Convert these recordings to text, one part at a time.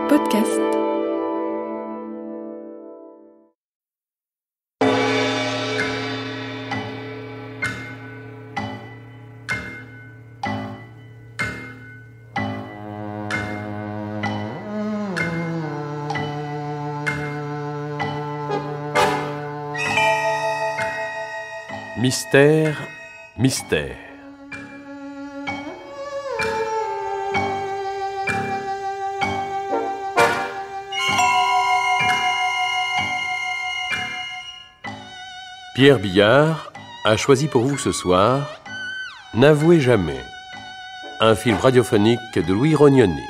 Podcast. Mystère, mystère. Pierre Billard a choisi pour vous ce soir N'avouez jamais, un film radiophonique de Louis Rognoni.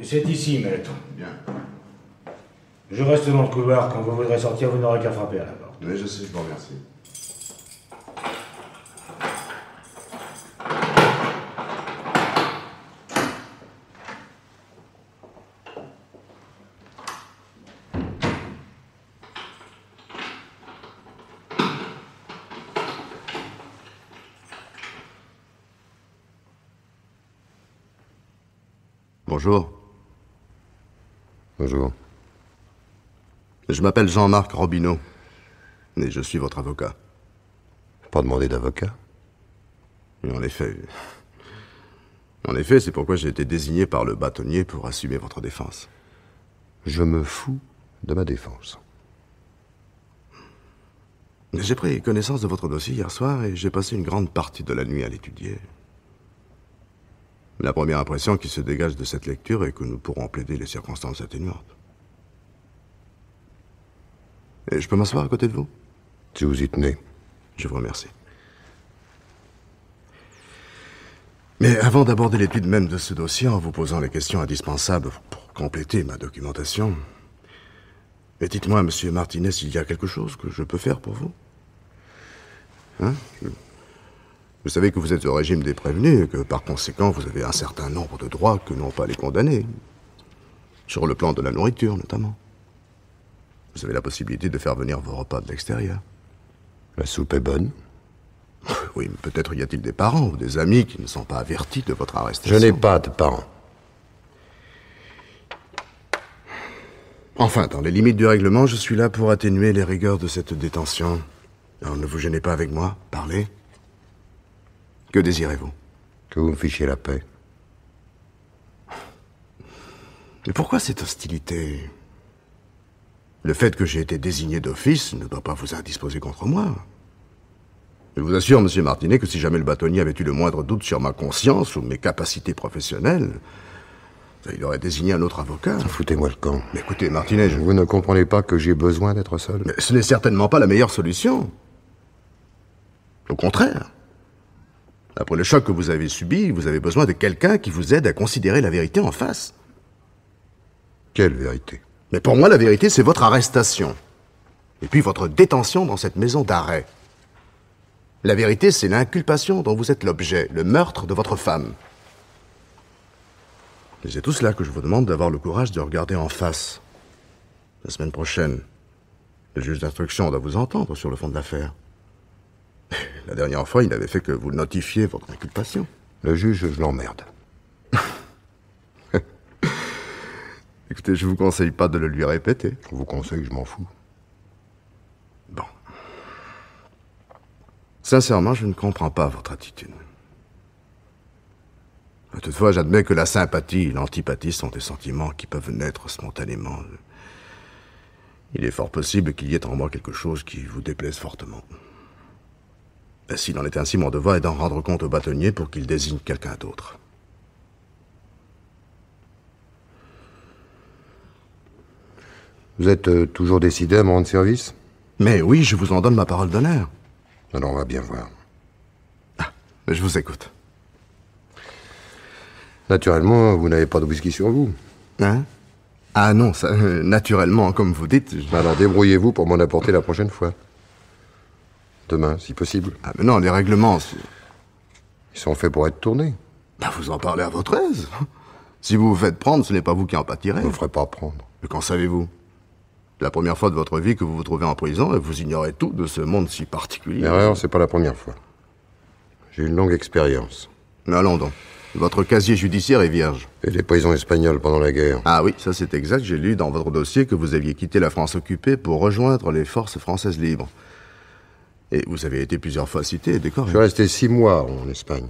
C'est ici, maître. Bien. Je reste dans le couloir. Quand vous voudrez sortir, vous n'aurez qu'à frapper à la porte. Oui, je sais, je vous remercie. Bonjour. Bonjour. Je m'appelle Jean-Marc Robineau, et je suis votre avocat. Pas demandé d'avocat? Et en effet, c'est pourquoi j'ai été désigné par le bâtonnier pour assumer votre défense. Je me fous de ma défense. J'ai pris connaissance de votre dossier hier soir et j'ai passé une grande partie de la nuit à l'étudier. La première impression qui se dégage de cette lecture est que nous pourrons plaider les circonstances atténuantes. Et je peux m'asseoir à côté de vous? Si vous y tenez. Je vous remercie. Mais avant d'aborder l'étude même de ce dossier, en vous posant les questions indispensables pour compléter ma documentation, dites-moi, monsieur Martinez, s'il y a quelque chose que je peux faire pour vous? Vous savez que vous êtes au régime des prévenus et que, par conséquent, vous avez un certain nombre de droits que n'ont pas les condamnés. Sur le plan de la nourriture, notamment. Vous avez la possibilité de faire venir vos repas de l'extérieur. La soupe est bonne? Oui, mais peut-être y a-t-il des parents ou des amis qui ne sont pas avertis de votre arrestation. Je n'ai pas de parents. Enfin, dans les limites du règlement, je suis là pour atténuer les rigueurs de cette détention. Alors ne vous gênez pas avec moi, parlez. Que désirez-vous? Que vous me fichiez la paix. Mais pourquoi cette hostilité? Le fait que j'ai été désigné d'office ne doit pas vous indisposer contre moi. Je vous assure, monsieur Martinet, que si jamais le bâtonnier avait eu le moindre doute sur ma conscience ou mes capacités professionnelles, il aurait désigné un autre avocat. Foutez-moi le camp. Mais écoutez, Martinet, Vous ne comprenez pas que j'ai besoin d'être seul? Mais ce n'est certainement pas la meilleure solution. Au contraire. Après le choc que vous avez subi, vous avez besoin de quelqu'un qui vous aide à considérer la vérité en face. Quelle vérité? Mais pour moi, la vérité, c'est votre arrestation. Et puis votre détention dans cette maison d'arrêt. La vérité, c'est l'inculpation dont vous êtes l'objet, le meurtre de votre femme. Et c'est tout cela que je vous demande d'avoir le courage de regarder en face. La semaine prochaine, le juge d'instruction doit vous entendre sur le fond de l'affaire. La dernière fois, il n'avait fait que vous notifier votre inculpation. Le juge, je l'emmerde. Écoutez, je vous conseille pas de le lui répéter. Je vous conseille, je m'en fous. Bon. Sincèrement, je ne comprends pas votre attitude. Toutefois, j'admets que la sympathie et l'antipathie sont des sentiments qui peuvent naître spontanément. Il est fort possible qu'il y ait en moi quelque chose qui vous déplaise fortement. Et s'il en est ainsi, mon devoir est d'en rendre compte au bâtonnier pour qu'il désigne quelqu'un d'autre. Vous êtes toujours décidé à me rendre service? Mais oui, je vous en donne ma parole d'honneur. Alors on va bien voir. Ah, je vous écoute. Naturellement, vous n'avez pas de whisky sur vous. Hein? Ah non, ça, naturellement, comme vous dites... Alors débrouillez-vous pour m'en apporter la prochaine fois. Demain, si possible. Ah mais non, les règlements... Ils sont faits pour être tournés. Bah, vous en parlez à votre aise. Si vous vous faites prendre, ce n'est pas vous qui en pâtirez. Je ne me ferai pas prendre. Mais qu'en savez-vous? La première fois de votre vie que vous vous trouvez en prison et vous ignorez tout de ce monde si particulier. L'erreur, c'est pas la première fois. J'ai une longue expérience. Mais allons donc. Votre casier judiciaire est vierge. Et les prisons espagnoles pendant la guerre. Ah oui, ça c'est exact. J'ai lu dans votre dossier que vous aviez quitté la France occupée pour rejoindre les forces françaises libres. Et vous avez été plusieurs fois cité et décoré. Je suis resté 6 mois en Espagne.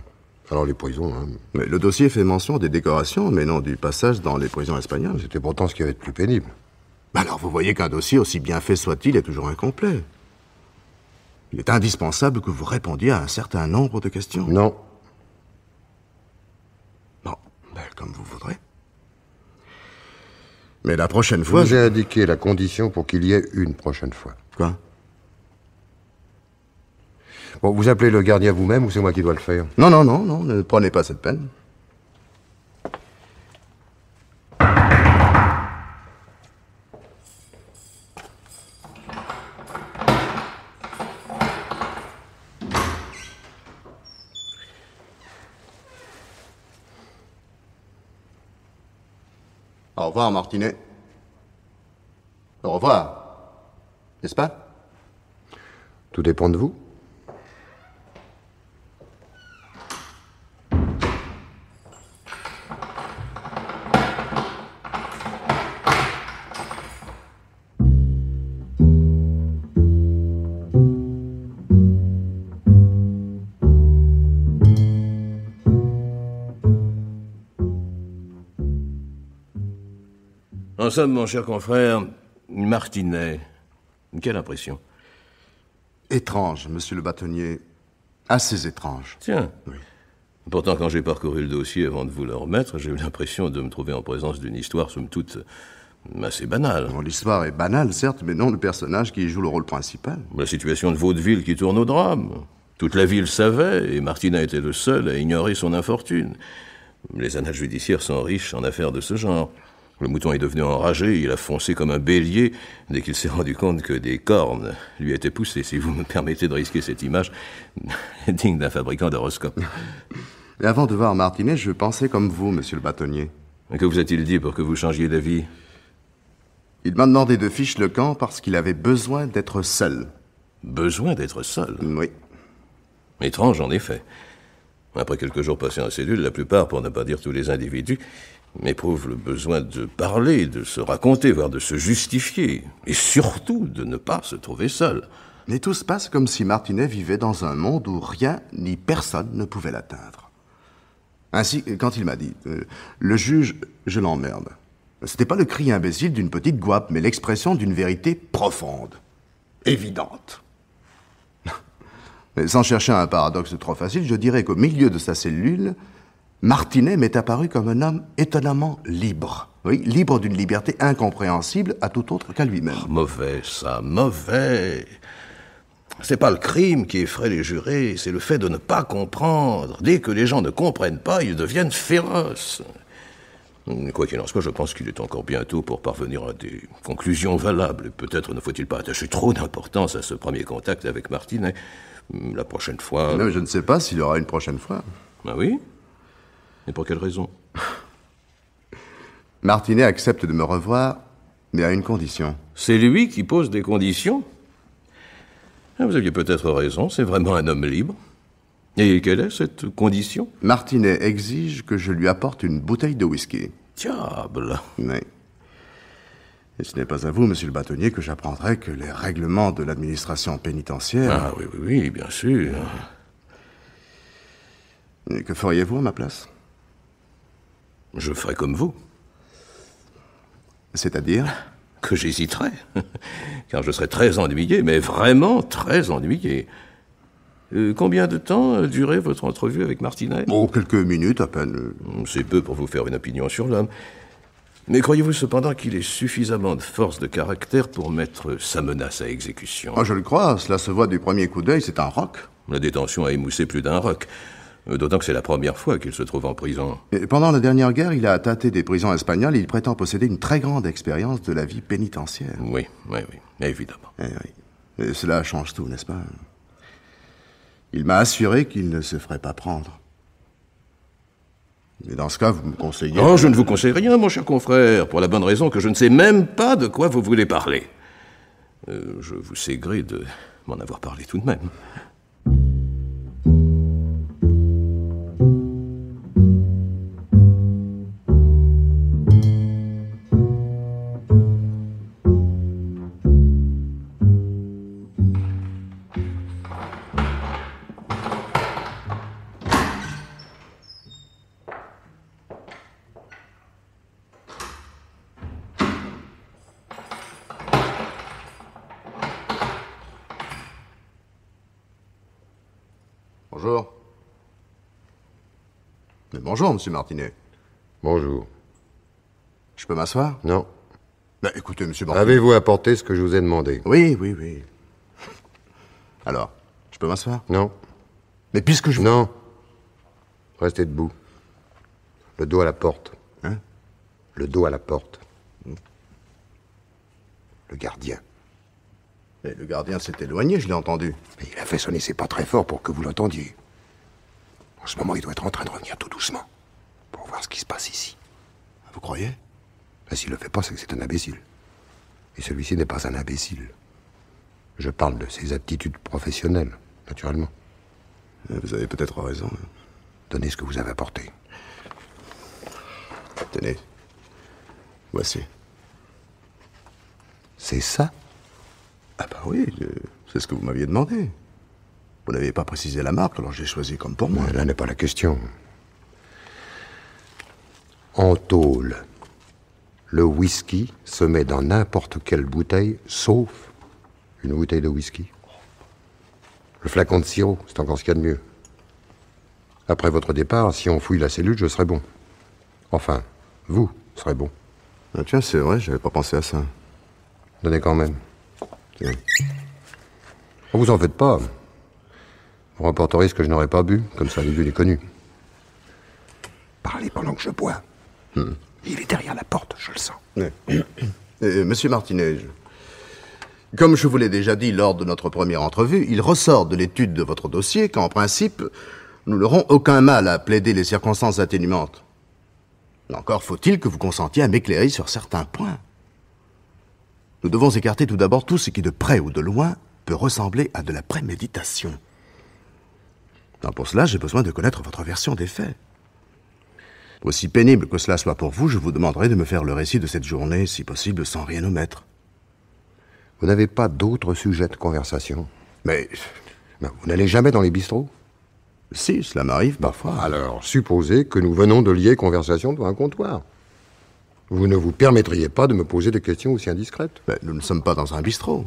Alors les prisons, hein. Mais le dossier fait mention des décorations, mais non du passage dans les prisons espagnoles. C'était pourtant ce qui avait de plus pénible. Alors vous voyez qu'un dossier, aussi bien fait soit-il, est toujours incomplet. Il est indispensable que vous répondiez à un certain nombre de questions. Non. Bon, comme vous voudrez. Mais la prochaine fois... J'ai indiqué la condition pour qu'il y ait une prochaine fois. Quoi? Bon, vous appelez le gardien vous-même ou c'est moi qui dois le faire? Non, ne prenez pas cette peine. Au revoir, Martinet. Au revoir. N'est-ce pas? Tout dépend de vous. En somme, mon cher confrère, Martinet, quelle impression? Étrange, monsieur le bâtonnier. Assez étrange. Tiens. Oui. Pourtant, quand j'ai parcouru le dossier avant de vous le remettre, j'ai eu l'impression de me trouver en présence d'une histoire, somme toute, assez banale. Bon, l'histoire est banale, certes, mais non le personnage qui joue le rôle principal. La situation de vaudeville qui tourne au drame. Toute la ville savait, et Martinet était le seul à ignorer son infortune. Les annales judiciaires sont riches en affaires de ce genre. Le mouton est devenu enragé, il a foncé comme un bélier dès qu'il s'est rendu compte que des cornes lui étaient poussées, si vous me permettez de risquer cette image digne d'un fabricant d'horoscope. Et avant de voir Martinet, je pensais comme vous, monsieur le bâtonnier. Et que vous a-t-il dit pour que vous changiez d'avis? Il m'a demandé de ficher le camp parce qu'il avait besoin d'être seul. Besoin d'être seul? Oui. Étrange, en effet. Après quelques jours passés en cellule, la plupart, pour ne pas dire tous les individus, éprouvent le besoin de parler, de se raconter, voire de se justifier, et surtout de ne pas se trouver seul. Mais tout se passe comme si Martinet vivait dans un monde où rien ni personne ne pouvait l'atteindre. Ainsi, quand il m'a dit « Le juge, je l'emmerde », c'était pas le cri imbécile d'une petite gouape, mais l'expression d'une vérité profonde, évidente. Mais sans chercher un paradoxe trop facile, je dirais qu'au milieu de sa cellule, Martinet m'est apparu comme un homme étonnamment libre. Oui, libre d'une liberté incompréhensible à tout autre qu'à lui-même. Oh, mauvais, ça, mauvais. C'est pas le crime qui effraie les jurés, c'est le fait de ne pas comprendre. Dès que les gens ne comprennent pas, ils deviennent féroces. Quoi qu'il en soit, je pense qu'il est encore bientôt pour parvenir à des conclusions valables. Peut-être ne faut-il pas attacher trop d'importance à ce premier contact avec Martinet. La prochaine fois... Non, je ne sais pas s'il y aura une prochaine fois. Ah oui? Et pour quelle raison? Martinet accepte de me revoir, mais à une condition. C'est lui qui pose des conditions? Vous aviez peut-être raison, c'est vraiment un homme libre. Et quelle est cette condition? Martinet exige que je lui apporte une bouteille de whisky. Diable! Oui. Et ce n'est pas à vous, monsieur le bâtonnier, que j'apprendrai que les règlements de l'administration pénitentiaire... Ah oui, oui, oui, bien sûr. Et que feriez-vous à ma place? Je ferai comme vous. C'est-à-dire? Que j'hésiterai. Car je serai très ennuyé, mais vraiment très ennuyé. Combien de temps a duré votre entrevue avec Martinet? Oh, quelques minutes à peine. C'est peu pour vous faire une opinion sur l'homme. Mais croyez-vous cependant qu'il ait suffisamment de force de caractère pour mettre sa menace à exécution? Ah, je le crois, cela se voit du premier coup d'œil, c'est un roc. La détention a émoussé plus d'un roc. D'autant que c'est la première fois qu'il se trouve en prison. Et pendant la dernière guerre, il a tâté des prisons espagnoles et il prétend posséder une très grande expérience de la vie pénitentiaire. Oui, oui, oui, évidemment. Eh oui. Et cela change tout, n'est-ce pas? Il m'a assuré qu'il ne se ferait pas prendre. Mais dans ce cas, vous me conseillez... Non, je ne vous conseille rien, mon cher confrère, pour la bonne raison que je ne sais même pas de quoi vous voulez parler. Je vous sais gré de m'en avoir parlé tout de même. Bonjour. Mais bonjour, monsieur Martinet. Bonjour. Je peux m'asseoir? Non. Ben, écoutez, monsieur Martinet... Avez-vous apporté ce que je vous ai demandé? Oui, oui, oui. Alors, je peux m'asseoir? Non. Mais puisque je... Non. Restez debout. Le dos à la porte. Hein? Le dos à la porte. Le gardien. Et le gardien s'est éloigné, je l'ai entendu. Mais il a fait sonner ses pas très fort pour que vous l'entendiez. En ce moment, il doit être en train de revenir tout doucement. Pour voir ce qui se passe ici. Vous croyez? Et s'il le fait pas, c'est que c'est un imbécile. Et celui-ci n'est pas un imbécile. Je parle de ses aptitudes professionnelles, naturellement. Vous avez peut-être raison. Donnez ce que vous avez apporté. Tenez. Voici. C'est ça? Ah bah oui, c'est ce que vous m'aviez demandé. Vous n'avez pas précisé la marque, alors j'ai choisi comme pour moi. Mais là n'est pas la question. En tôle, le whisky se met dans n'importe quelle bouteille, sauf une bouteille de whisky. Le flacon de sirop, c'est encore ce qu'il y a de mieux. Après votre départ, si on fouille la cellule, je serai bon. Enfin, vous serez bon. Ah tiens, c'est vrai, j'avais pas pensé à ça. Donnez quand même. Tiens. Vous en faites pas. Vous rapporterez ce que je n'aurais pas bu, comme ça les vu, les connu. Parlez pendant que je bois. Il est derrière la porte, je le sens. Monsieur Martinet, comme je vous l'ai déjà dit lors de notre première entrevue, il ressort de l'étude de votre dossier qu'en principe, nous n'aurons aucun mal à plaider les circonstances atténuantes. Encore faut-il que vous consentiez à m'éclairer sur certains points. Nous devons écarter tout d'abord tout ce qui, de près ou de loin, peut ressembler à de la préméditation. Pour cela, j'ai besoin de connaître votre version des faits. Aussi pénible que cela soit pour vous, je vous demanderai de me faire le récit de cette journée, si possible, sans rien omettre. Vous n'avez pas d'autres sujets de conversation? Mais Ben, vous n'allez jamais dans les bistrots? si, cela m'arrive parfois. Alors, supposez que nous venons de lier conversation devant un comptoir. Vous ne vous permettriez pas de me poser des questions aussi indiscrètes? Nous ne sommes pas dans un bistrot.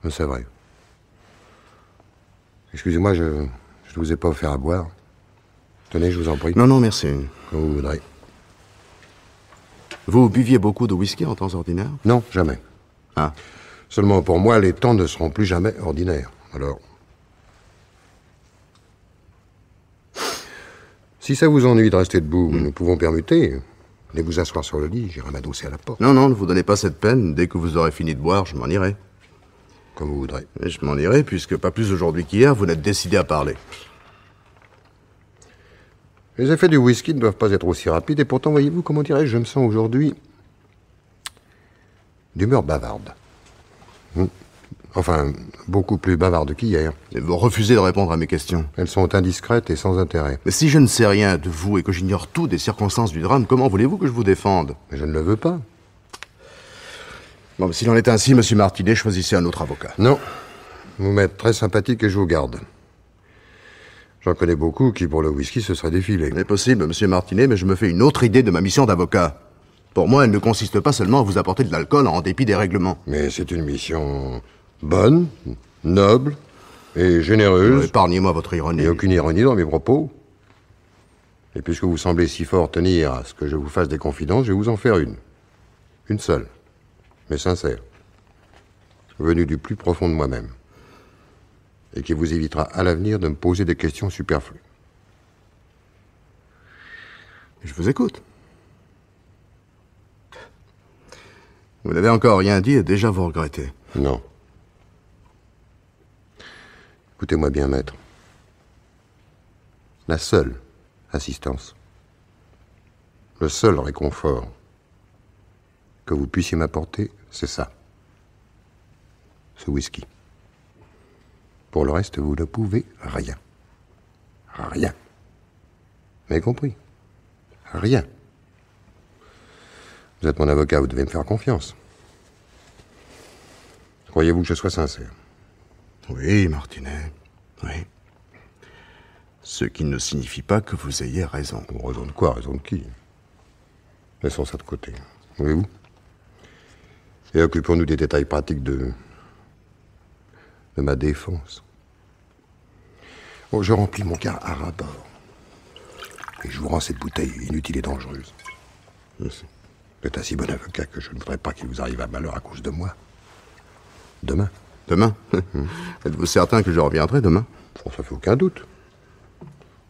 C'est vrai. Excusez-moi, je ne vous ai pas offert à boire. Tenez, je vous en prie. Non, non, merci. Comme vous voudrez. Vous buviez beaucoup de whisky en temps ordinaire? Non, jamais. Ah. Seulement pour moi, les temps ne seront plus jamais ordinaires. Alors... Si ça vous ennuie de rester debout, nous pouvons permuter. Allez vous asseoir sur le lit, j'irai m'adosser à la porte. Non, non, ne vous donnez pas cette peine. Dès que vous aurez fini de boire, je m'en irai. Comme vous voudrez. Et je m'en irai, puisque pas plus aujourd'hui qu'hier, vous n'êtes décidé à parler. Les effets du whisky ne doivent pas être aussi rapides, et pourtant, voyez-vous, comment dirais-je, je me sens aujourd'hui d'humeur bavarde. Enfin, beaucoup plus bavarde qu'hier. Et vous refusez de répondre à mes questions. Elles sont indiscrètes et sans intérêt. Mais si je ne sais rien de vous et que j'ignore tout des circonstances du drame, comment voulez-vous que je vous défende? Mais je ne le veux pas. Bon, s'il en est ainsi, monsieur Martinet, choisissez un autre avocat. Non. Vous m'êtes très sympathique et je vous garde. J'en connais beaucoup qui, pour le whisky, se seraient défilés. C'est possible, monsieur Martinet, mais je me fais une autre idée de ma mission d'avocat. Pour moi, elle ne consiste pas seulement à vous apporter de l'alcool en dépit des règlements. Mais c'est une mission bonne, noble et généreuse. Épargnez-moi votre ironie. Il n'y a aucune ironie dans mes propos. Et puisque vous semblez si fort tenir à ce que je vous fasse des confidences, je vais vous en faire une. Une seule, mais sincère. Venue du plus profond de moi-même. Et qui vous évitera à l'avenir de me poser des questions superflues. Je vous écoute. Vous n'avez encore rien dit et déjà vous regrettez. Non. Écoutez-moi bien, maître. La seule assistance, le seul réconfort que vous puissiez m'apporter, c'est ça. Ce whisky. Pour le reste, vous ne pouvez rien. Rien. Vous avez compris? Rien. Vous êtes mon avocat, vous devez me faire confiance. Croyez-vous que je sois sincère? Oui, Martinet, oui. Ce qui ne signifie pas que vous ayez raison. Raison de quoi? Raison de qui? Laissons ça de côté. Voyez-vous? Et occupons-nous des détails pratiques de ma défense. Bon, je remplis mon cas à ras bord. Et je vous rends cette bouteille inutile et dangereuse. Vous êtes un si bon avocat que je ne voudrais pas qu'il vous arrive un malheur à cause de moi. Demain. Demain? Êtes-vous certain que je reviendrai demain? Bon, ça fait aucun doute.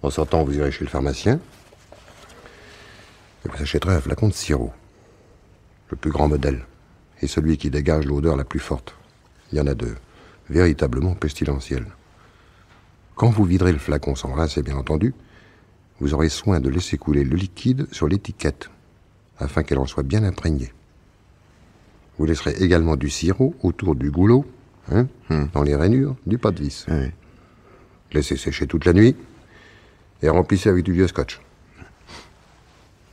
En sortant, vous irez chez le pharmacien et vous achèterez un flacon de sirop. Le plus grand modèle. Et celui qui dégage l'odeur la plus forte. Il y en a deux. Véritablement pestilentiels. Quand vous viderez le flacon sans rincer, bien entendu, vous aurez soin de laisser couler le liquide sur l'étiquette, afin qu'elle en soit bien imprégnée. Vous laisserez également du sirop autour du goulot, dans les rainures du pas de vis. Oui. Laissez sécher toute la nuit et remplissez avec du vieux scotch.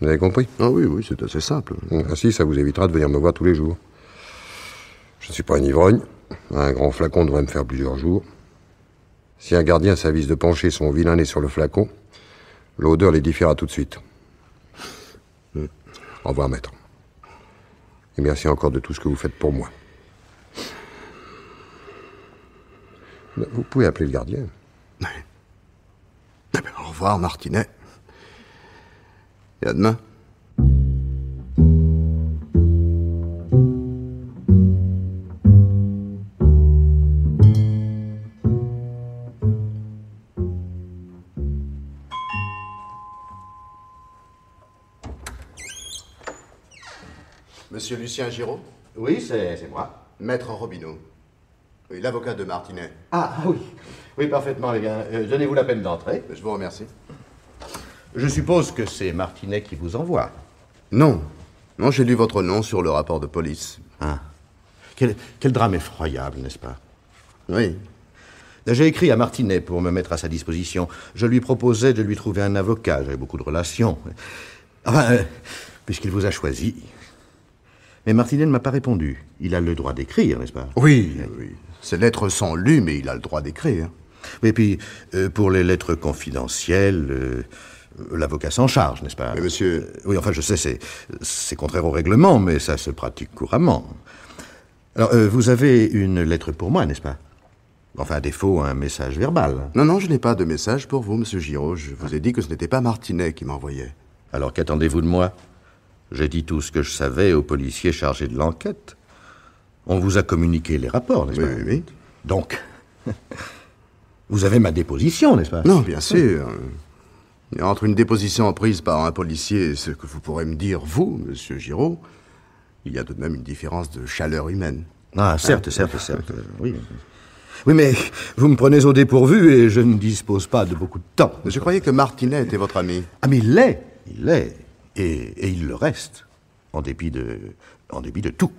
Vous avez compris? Ah oui, oui, c'est assez simple. Ainsi, ça vous évitera de venir me voir tous les jours. Je ne suis pas un ivrogne. Un grand flacon devrait me faire plusieurs jours. Si un gardien s'avise de pencher son vilain nez sur le flacon, l'odeur l'édifiera tout de suite. Au revoir, maître. Et merci encore de tout ce que vous faites pour moi. Vous pouvez appeler le gardien. Oui. Eh bien, au revoir, Martinet. Et à demain. Monsieur Lucien Giraud? Oui, c'est moi. Maître Robineau. Oui, l'avocat de Martinet. Ah, oui. Oui, parfaitement, eh bien. Donnez-vous la peine d'entrer. Je vous remercie. Je suppose que c'est Martinet qui vous envoie. Non. Non, j'ai lu votre nom sur le rapport de police. Ah. Quel drame effroyable, n'est-ce pas? Oui. J'ai écrit à Martinet pour me mettre à sa disposition. Je lui proposais de lui trouver un avocat. J'avais beaucoup de relations. Enfin, puisqu'il vous a choisi. Mais Martinet ne m'a pas répondu. Il a le droit d'écrire, n'est-ce pas? Oui, oui. Ces lettres sont lues, mais il a le droit d'écrire. Et puis, pour les lettres confidentielles, l'avocat s'en charge, n'est-ce pas? Mais monsieur... Oui, enfin, je sais, c'est contraire au règlement, mais ça se pratique couramment. Alors, vous avez une lettre pour moi, n'est-ce pas? Enfin, à défaut, un message verbal. Non, non, je n'ai pas de message pour vous, monsieur Giraud. Je vous ai dit que ce n'était pas Martinet qui m'envoyait. Alors, qu'attendez-vous de moi? J'ai dit tout ce que je savais aux policiers chargés de l'enquête. On vous a communiqué les rapports, n'est-ce pas? Oui, oui. Donc, vous avez ma déposition, n'est-ce pas? Non, bien sûr. Et entre une déposition prise par un policier et ce que vous pourrez me dire, vous, monsieur Giraud, il y a tout de même une différence de chaleur humaine. Ah, certes, oui. Oui, mais vous me prenez au dépourvu et je ne dispose pas de beaucoup de temps. Je croyais que Martinet était votre ami. Ah, mais il l'est. Et il le reste, en dépit de tout.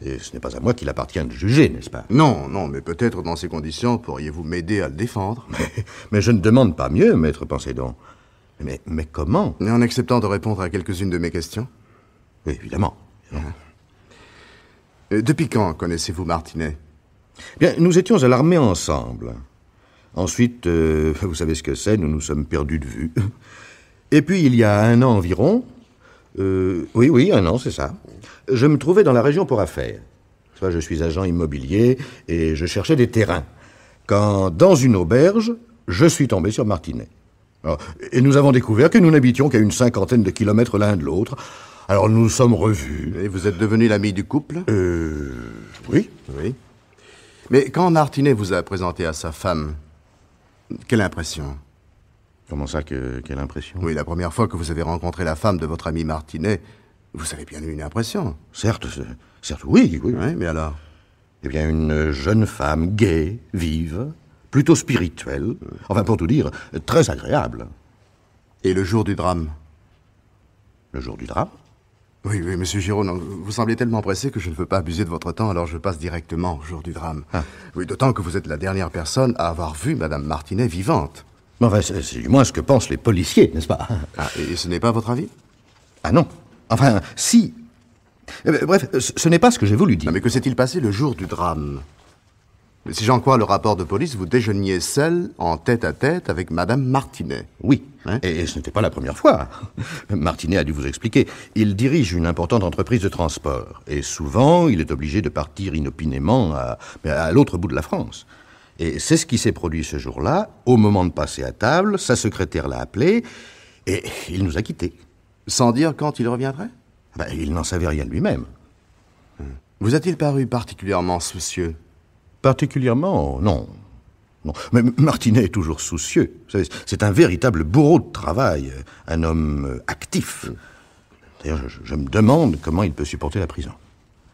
Et ce n'est pas à moi qu'il appartient de juger, n'est-ce pas? Non, non, mais peut-être dans ces conditions pourriez-vous m'aider à le défendre. Mais je ne demande pas mieux, maître Pensédon. Mais comment? Et en acceptant de répondre à quelques-unes de mes questions. Oui, évidemment. Depuis quand connaissez-vous Martinet? Bien, nous étions à l'armée ensemble. Ensuite, vous savez ce que c'est, nous nous sommes perdus de vue. Et puis, il y a 1 an environ, oui, 1 an, c'est ça, je me trouvais dans la région pour affaires. Soit je suis agent immobilier et je cherchais des terrains. Quand, dans une auberge, je suis tombé sur Martinet. Alors, et nous avons découvert que nous n'habitions qu'à une 50aine de kilomètres l'un de l'autre. Alors nous nous sommes revus. Et vous êtes devenu l'ami du couple? Oui. Oui. Mais quand Martinet vous a présenté à sa femme, quelle impression? Comment ça, quelle impression? Oui, la première fois que vous avez rencontré la femme de votre ami Martinet, vous avez bien eu une impression. Certes, oui. Oui, mais alors? Eh bien, une jeune femme gaie, vive, plutôt spirituelle, enfin, pour tout dire, très agréable. Et le jour du drame? Le jour du drame? Oui, monsieur Giraud, non, vous semblez tellement pressé que je ne veux pas abuser de votre temps, alors je passe directement au jour du drame. Ah. Oui, d'autant que vous êtes la dernière personne à avoir vu Madame Martinet vivante. Enfin, c'est du moins ce que pensent les policiers, n'est-ce pas? Ah, et ce n'est pas votre avis? Ah non. Enfin, si. Bref, ce n'est pas ce que j'ai voulu dire. Non, mais que s'est-il passé le jour du drame? Si j'en crois le rapport de police, vous déjeuniez seul, en tête-à-tête, avec Madame Martinet. Oui, Hein? et ce n'était pas la première fois. Martinet a dû vous expliquer. Il dirige une importante entreprise de transport. Et souvent, il est obligé de partir inopinément à l'autre bout de la France. Et c'est ce qui s'est produit ce jour-là. Au moment de passer à table, sa secrétaire l'a appelé, et il nous a quittés. Sans dire quand il reviendrait? Il n'en savait rien lui-même. Vous a-t-il paru particulièrement soucieux? Particulièrement, non. Non. Mais Martinet est toujours soucieux. Vous savez, c'est un véritable bourreau de travail, un homme actif. D'ailleurs, je me demande comment il peut supporter la prison.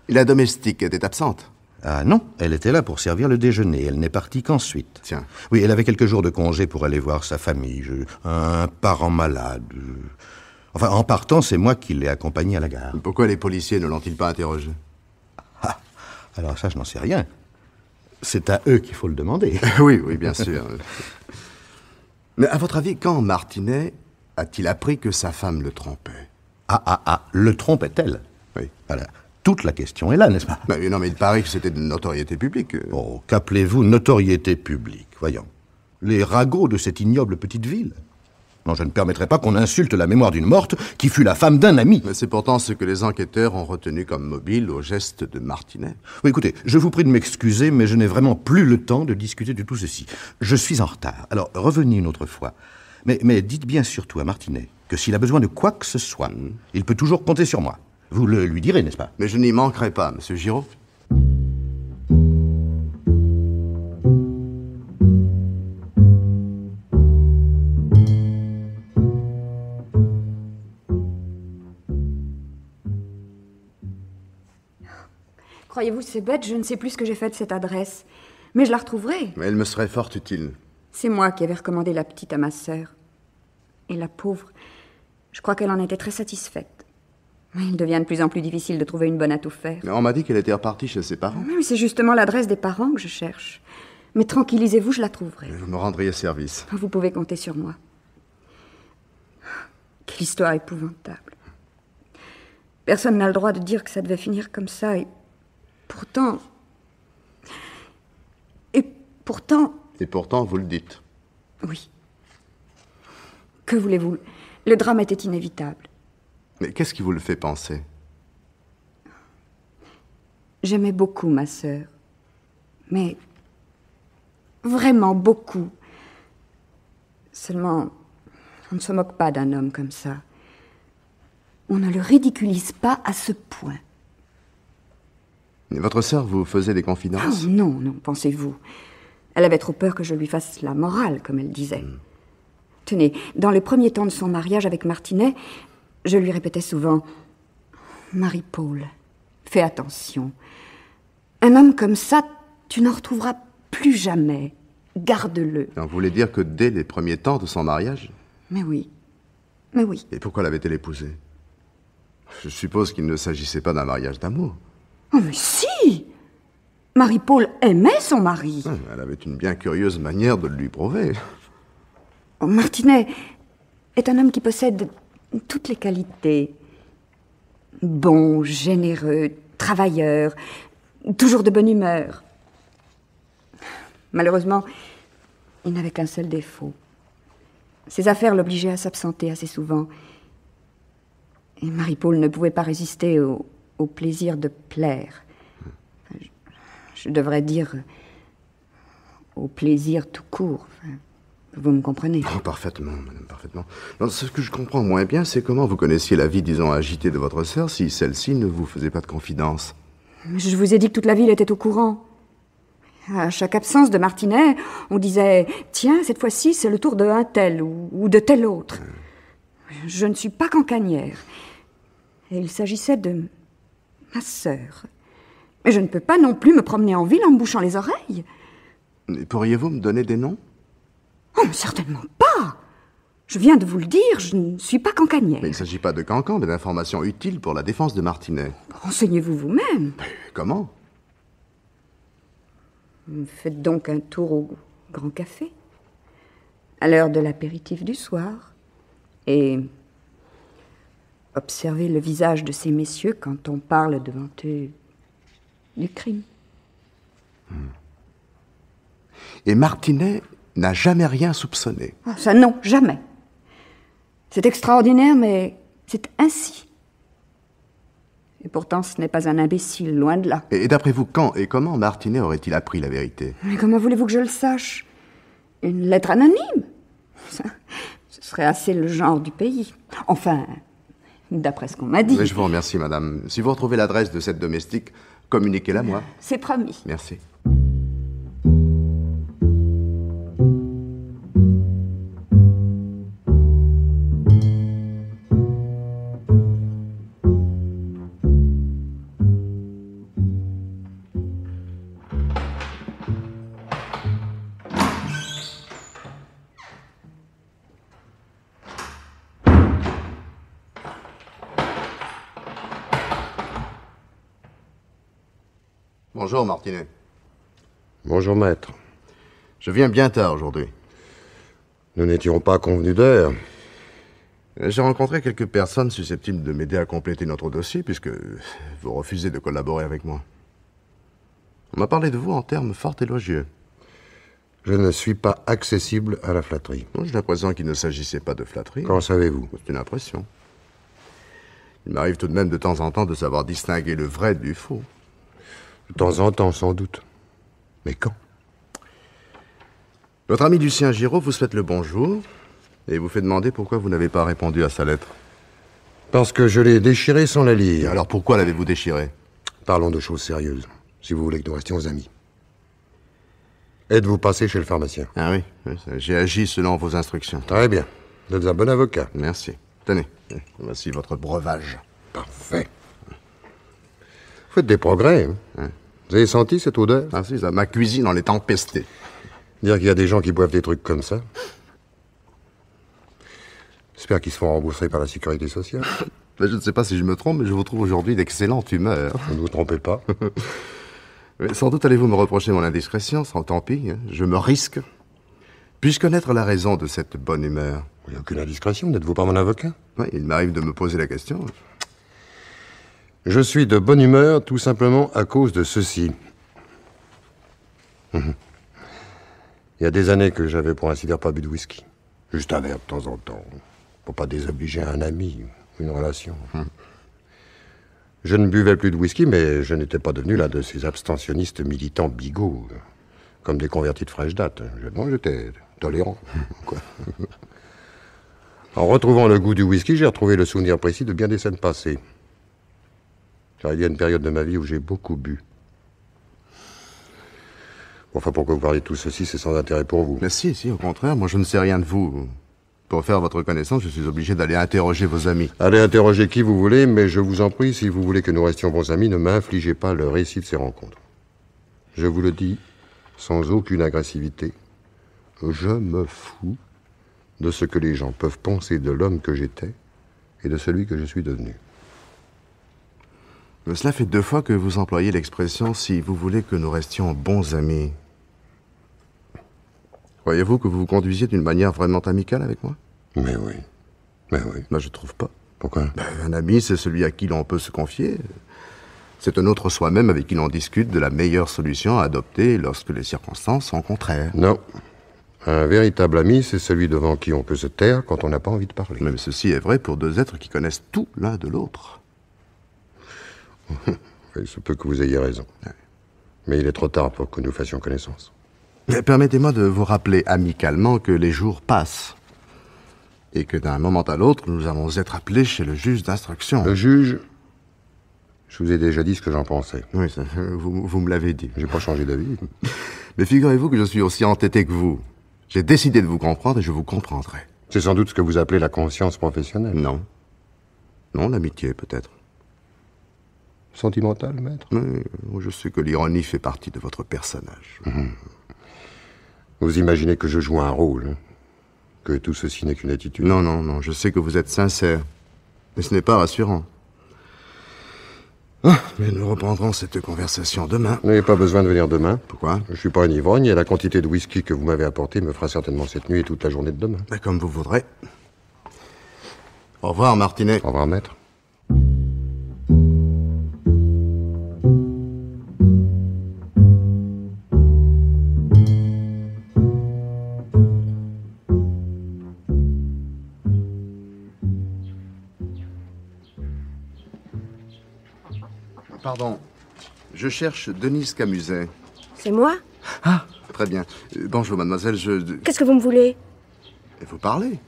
Et la domestique était absente? Ah non, elle était là pour servir le déjeuner. Elle n'est partie qu'ensuite. Tiens. Oui, elle avait quelques jours de congé pour aller voir sa famille. Un parent malade. Enfin, en partant, c'est moi qui l'ai accompagné à la gare. Pourquoi les policiers ne l'ont-ils pas interrogé? Ah, alors ça, je n'en sais rien. C'est à eux qu'il faut le demander. Oui, bien sûr. Mais à votre avis, quand Martinet a-t-il appris que sa femme le trompait? Le trompait-elle? Oui. Voilà. Toute la question est là, n'est-ce pas? Non, mais il paraît que c'était de notoriété publique. Oh, qu'appelez-vous notoriété publique? Voyons. Les ragots de cette ignoble petite ville. Non, je ne permettrai pas qu'on insulte la mémoire d'une morte qui fut la femme d'un ami. Mais c'est pourtant ce que les enquêteurs ont retenu comme mobile au geste de Martinet. Oui, écoutez, je vous prie de m'excuser, mais je n'ai vraiment plus le temps de discuter de tout ceci. Je suis en retard, alors revenez une autre fois. Mais dites bien surtout à Martinet que s'il a besoin de quoi que ce soit, il peut toujours compter sur moi. Vous le lui direz, n'est-ce pas? Mais je n'y manquerai pas, monsieur Giraud. Croyez-vous, c'est bête, je ne sais plus ce que j'ai fait de cette adresse. Mais je la retrouverai. Mais elle me serait fort utile. C'est moi qui avais recommandé la petite à ma sœur. Et la pauvre, je crois qu'elle en était très satisfaite. Il devient de plus en plus difficile de trouver une bonne à tout faire. Mais on m'a dit qu'elle était repartie chez ses parents. Oui, c'est justement l'adresse des parents que je cherche. Mais tranquillisez-vous, je la trouverai. Vous me rendriez service. Vous pouvez compter sur moi. Quelle histoire épouvantable. Personne n'a le droit de dire que ça devait finir comme ça. Et pourtant... Et pourtant, vous le dites. Oui. Que voulez-vous? Le drame était inévitable. Mais qu'est-ce qui vous le fait penser? J'aimais beaucoup ma sœur. Mais... vraiment beaucoup. Seulement, on ne se moque pas d'un homme comme ça. On ne le ridiculise pas à ce point. Et votre sœur vous faisait des confidences? Oh, non, pensez-vous. Elle avait trop peur que je lui fasse la morale, comme elle disait. Tenez, dans les premiers temps de son mariage avec Martinet, je lui répétais souvent « Marie-Paul, fais attention. Un homme comme ça, tu n'en retrouveras plus jamais. Garde-le. » Vous voulez dire que dès les premiers temps de son mariage? Mais oui. Et pourquoi l'avait-elle épousé? Je suppose qu'il ne s'agissait pas d'un mariage d'amour. Oh, mais si! Marie-Paul aimait son mari. Elle avait une bien curieuse manière de le lui prouver. Oh, Martinet est un homme qui possède toutes les qualités. Bon, généreux, travailleur, toujours de bonne humeur. Malheureusement, il n'avait qu'un seul défaut. Ses affaires l'obligeaient à s'absenter assez souvent. Et Marie-Paul ne pouvait pas résister au plaisir de plaire. Enfin, je devrais dire au plaisir tout court. Enfin, vous me comprenez? Oh, parfaitement, madame, parfaitement. Non, ce que je comprends moins bien, c'est comment vous connaissiez la vie, disons, agitée de votre sœur si celle-ci ne vous faisait pas de confidence. Je vous ai dit que toute la ville était au courant. À chaque absence de Martinet, on disait « Tiens, cette fois-ci, c'est le tour de un tel ou de tel autre. » Je ne suis pas cancanière. Et il s'agissait de ma sœur. Mais je ne peux pas non plus me promener en ville en me bouchant les oreilles. Et pourriez-vous me donner des noms? Oh, mais certainement pas. Je viens de vous le dire, je ne suis pas cancanière. Mais il ne s'agit pas de cancan, mais d'informations utiles pour la défense de Martinet. Renseignez-vous vous-même. Comment? Faites donc un tour au Grand Café, à l'heure de l'apéritif du soir, et observez le visage de ces messieurs quand on parle devant eux du crime. Et Martinet n'a jamais rien soupçonné. Ah, ça non, jamais. C'est extraordinaire, mais c'est ainsi. Et pourtant, ce n'est pas un imbécile, loin de là. Et d'après vous, quand et comment Martinet aurait-il appris la vérité? Mais comment voulez-vous que je le sache? Une lettre anonyme? Ce serait assez le genre du pays. Enfin, d'après ce qu'on m'a dit. Mais je vous remercie, madame. Si vous retrouvez l'adresse de cette domestique, communiquez-la moi. C'est promis. Merci. Bonjour, Martinet. Bonjour, maître. Je viens bien tard aujourd'hui. Nous n'étions pas convenus d'heure. J'ai rencontré quelques personnes susceptibles de m'aider à compléter notre dossier, puisque vous refusez de collaborer avec moi. On m'a parlé de vous en termes fort élogieux. Je ne suis pas accessible à la flatterie. J'ai l'impression qu'il ne s'agissait pas de flatterie. Qu'en savez-vous? C'est une impression. Il m'arrive tout de même de temps en temps de savoir distinguer le vrai du faux. De temps en temps, sans doute. Mais quand? Votre ami Lucien Giraud vous souhaite le bonjour et vous fait demander pourquoi vous n'avez pas répondu à sa lettre. Parce que je l'ai déchirée sans la Et lire. alors pourquoi l'avez-vous déchirée? Parlons de choses sérieuses, si vous voulez que nous restions amis. Êtes-vous passé chez le pharmacien? Ah oui, j'ai agi selon vos instructions. Très bien. Vous êtes un bon avocat. Merci. Tenez, voici votre breuvage. Parfait. Vous faites des progrès, hein? Vous avez senti cette odeur? Ah si, ma cuisine en est empestée. Dire qu'il y a des gens qui boivent des trucs comme ça. J'espère qu'ils se font rembourser par la sécurité sociale. Je ne sais pas si je me trompe, mais je vous trouve aujourd'hui d'excellente humeur. Ne vous trompez pas. Mais sans doute allez-vous me reprocher mon indiscrétion, sans tant pis, hein. Je me risque. Puis-je connaître la raison de cette bonne humeur? Il n'y a aucune indiscrétion, n'êtes-vous pas mon avocat? Oui, il m'arrive de me poser la question. Je suis de bonne humeur tout simplement à cause de ceci. Il y a des années que j'avais pour ainsi dire pas bu de whisky. Juste un verre de temps en temps, pour pas désobliger un ami ou une relation. Je ne buvais plus de whisky, mais je n'étais pas devenu l'un de ces abstentionnistes militants bigots, comme des convertis de fraîche date. Moi, j'étais tolérant. Quoi. En retrouvant le goût du whisky, j'ai retrouvé le souvenir précis de bien des scènes passées. Car il y a une période de ma vie où j'ai beaucoup bu. Enfin, pourquoi vous parlez de tout ceci, c'est sans intérêt pour vous. Mais si, au contraire, moi je ne sais rien de vous. Pour faire votre connaissance, je suis obligé d'aller interroger vos amis. Allez interroger qui vous voulez, mais je vous en prie, si vous voulez que nous restions bons amis, ne m'infligez pas le récit de ces rencontres. Je vous le dis, sans aucune agressivité, je me fous de ce que les gens peuvent penser de l'homme que j'étais et de celui que je suis devenu. Cela fait 2 fois que vous employez l'expression « si vous voulez que nous restions bons amis ». Croyez-vous que vous vous conduisiez d'une manière vraiment amicale avec moi? Mais oui. Ben, je trouve pas. Pourquoi? Un ami, c'est celui à qui l'on peut se confier. C'est un autre soi-même avec qui l'on discute de la meilleure solution à adopter lorsque les circonstances sont contraires. Non. Un véritable ami, c'est celui devant qui on peut se taire quand on n'a pas envie de parler. Mais ceci est vrai pour deux êtres qui connaissent tout l'un de l'autre. Il se peut que vous ayez raison. Mais il est trop tard pour que nous fassions connaissance. Mais permettez-moi de vous rappeler amicalement que les jours passent. Et que d'un moment à l'autre, nous allons être appelés chez le juge d'instruction. Le juge, je vous ai déjà dit ce que j'en pensais. Oui, vous me l'avez dit. J'ai pas changé d'avis. Mais figurez-vous que je suis aussi entêté que vous. J'ai décidé de vous comprendre et je vous comprendrai. C'est sans doute ce que vous appelez la conscience professionnelle. Non. Non, l'amitié, peut-être. Sentimental, maître? Mais je sais que l'ironie fait partie de votre personnage. Vous imaginez que je joue un rôle, hein? Que tout ceci n'est qu'une attitude? Non, je sais que vous êtes sincère. Mais ce n'est pas rassurant. Mais nous reprendrons cette conversation demain. Vous n'avez pas besoin de venir demain. Pourquoi? Je suis pas un ivrogne et la quantité de whisky que vous m'avez apporté me fera certainement cette nuit et toute la journée de demain. Ben, comme vous voudrez. Au revoir, Martinet. Au revoir, maître. Pardon. Je cherche Denise Camuset. C'est moi? Ah, très bien. Bonjour, mademoiselle, Qu'est-ce que vous me voulez? Vous parlez?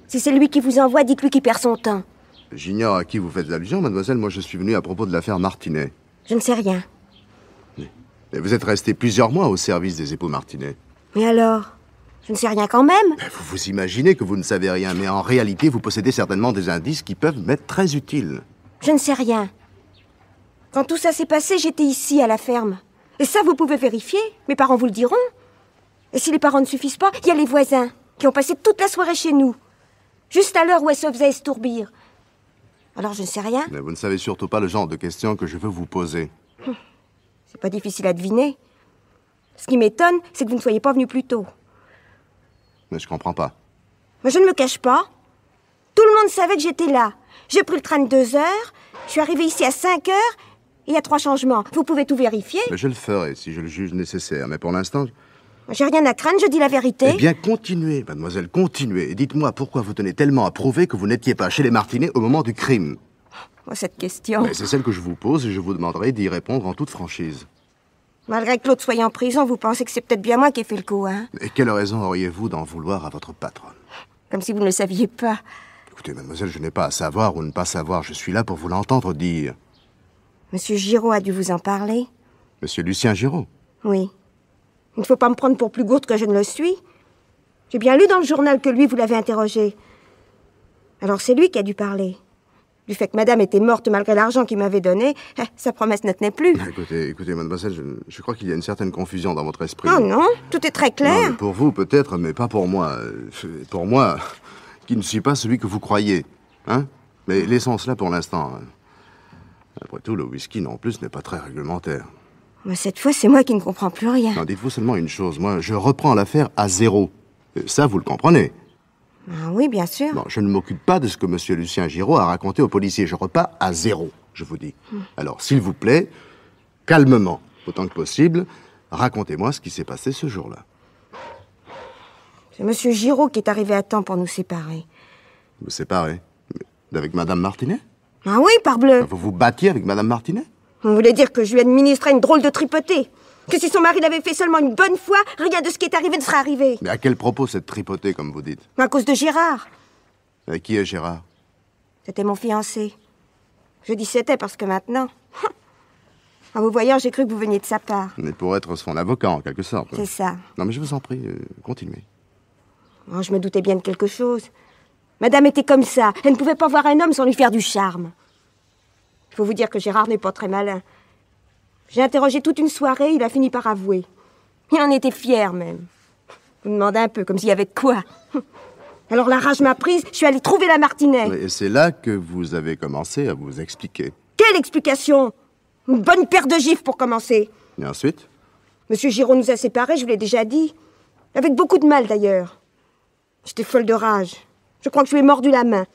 Si c'est lui qui vous envoie, dites-lui qu'il perd son temps. J'ignore à qui vous faites allusion, mademoiselle. Moi, je suis venu à propos de l'affaire Martinet. Je ne sais rien. Et vous êtes resté plusieurs mois au service des époux Martinet. Mais alors? Je ne sais rien quand même. Vous vous imaginez que vous ne savez rien, mais en réalité, vous possédez certainement des indices qui peuvent m'être très utiles. Je ne sais rien. Quand tout ça s'est passé, j'étais ici, à la ferme. Et ça, vous pouvez vérifier. Mes parents vous le diront. Et si les parents ne suffisent pas, il y a les voisins, qui ont passé toute la soirée chez nous. Juste à l'heure où elle se faisait estourbir. Alors je ne sais rien. Mais vous ne savez surtout pas le genre de questions que je veux vous poser. C'est pas difficile à deviner. Ce qui m'étonne, c'est que vous ne soyez pas venu plus tôt. Mais je comprends pas. Mais je ne me cache pas. Tout le monde savait que j'étais là. J'ai pris le train de 2 heures. Je suis arrivée ici à 5 heures. Et il y a 3 changements. Vous pouvez tout vérifier. Mais je le ferai si je le juge nécessaire. Mais pour l'instant... J'ai rien à craindre, je dis la vérité. Eh bien, continuez, mademoiselle, continuez. Et dites-moi pourquoi vous tenez tellement à prouver que vous n'étiez pas chez les Martinet au moment du crime. Oh, cette question... Mais c'est celle que je vous pose et je vous demanderai d'y répondre en toute franchise. Malgré que l'autre soit en prison, vous pensez que c'est peut-être bien moi qui ai fait le coup, hein? Et quelle raison auriez-vous d'en vouloir à votre patronne? Comme si vous ne le saviez pas. Écoutez, mademoiselle, je n'ai pas à savoir ou ne pas savoir. Je suis là pour vous l'entendre dire. Monsieur Giraud a dû vous en parler? Monsieur Lucien Giraud? Oui. Il ne faut pas me prendre pour plus gourde que je ne le suis. J'ai bien lu dans le journal que lui, vous l'avez interrogé. Alors c'est lui qui a dû parler. Du fait que madame était morte malgré l'argent qu'il m'avait donné, sa promesse ne tenait plus. Écoutez, mademoiselle, je crois qu'il y a une certaine confusion dans votre esprit. Oh non, tout est très clair. Non, mais pour vous, peut-être, mais pas pour moi. Pour moi, qui ne suis pas celui que vous croyez. Hein? Mais laissons cela pour l'instant. Après tout, le whisky, non plus, n'est pas très réglementaire. Mais cette fois, c'est moi qui ne comprends plus rien. Non, dites-vous seulement une chose. Moi, je reprends l'affaire à zéro. Ça, vous le comprenez. Ah oui, bien sûr. Non, je ne m'occupe pas de ce que monsieur Lucien Giraud a raconté aux policiers. Je repars à zéro, je vous dis. Alors, s'il vous plaît, calmement, autant que possible, racontez-moi ce qui s'est passé ce jour-là. C'est monsieur Giraud qui est arrivé à temps pour nous séparer. Vous séparez? Avec madame Martinet? Ah oui, parbleu. Vous vous battiez avec madame Martinet? On voulait dire que je lui administrais une drôle de tripotée. Que si son mari l'avait fait seulement une bonne fois, rien de ce qui est arrivé ne serait arrivé. Mais à quel propos cette tripotée, comme vous dites? À cause de Gérard. Et qui est Gérard? C'était mon fiancé. Je dis c'était parce que maintenant... En vous voyant, j'ai cru que vous veniez de sa part. Mais pour être son avocat, en quelque sorte. C'est ça. Non, mais je vous en prie, continuez. Oh, je me doutais bien de quelque chose. Madame était comme ça. Elle ne pouvait pas voir un homme sans lui faire du charme. Il faut vous dire que Gérard n'est pas très malin. J'ai interrogé toute une soirée, il a fini par avouer. Il en était fier, même. Vous me demandez un peu, comme s'il y avait de quoi. Alors la rage m'a prise, je suis allée trouver la Martinet. Et c'est là que vous avez commencé à vous expliquer. Quelle explication? Une bonne paire de gifles pour commencer. Et ensuite? Monsieur Giraud nous a séparés, je vous l'ai déjà dit. Avec beaucoup de mal, d'ailleurs. J'étais folle de rage. Je crois que je lui ai mordu la main.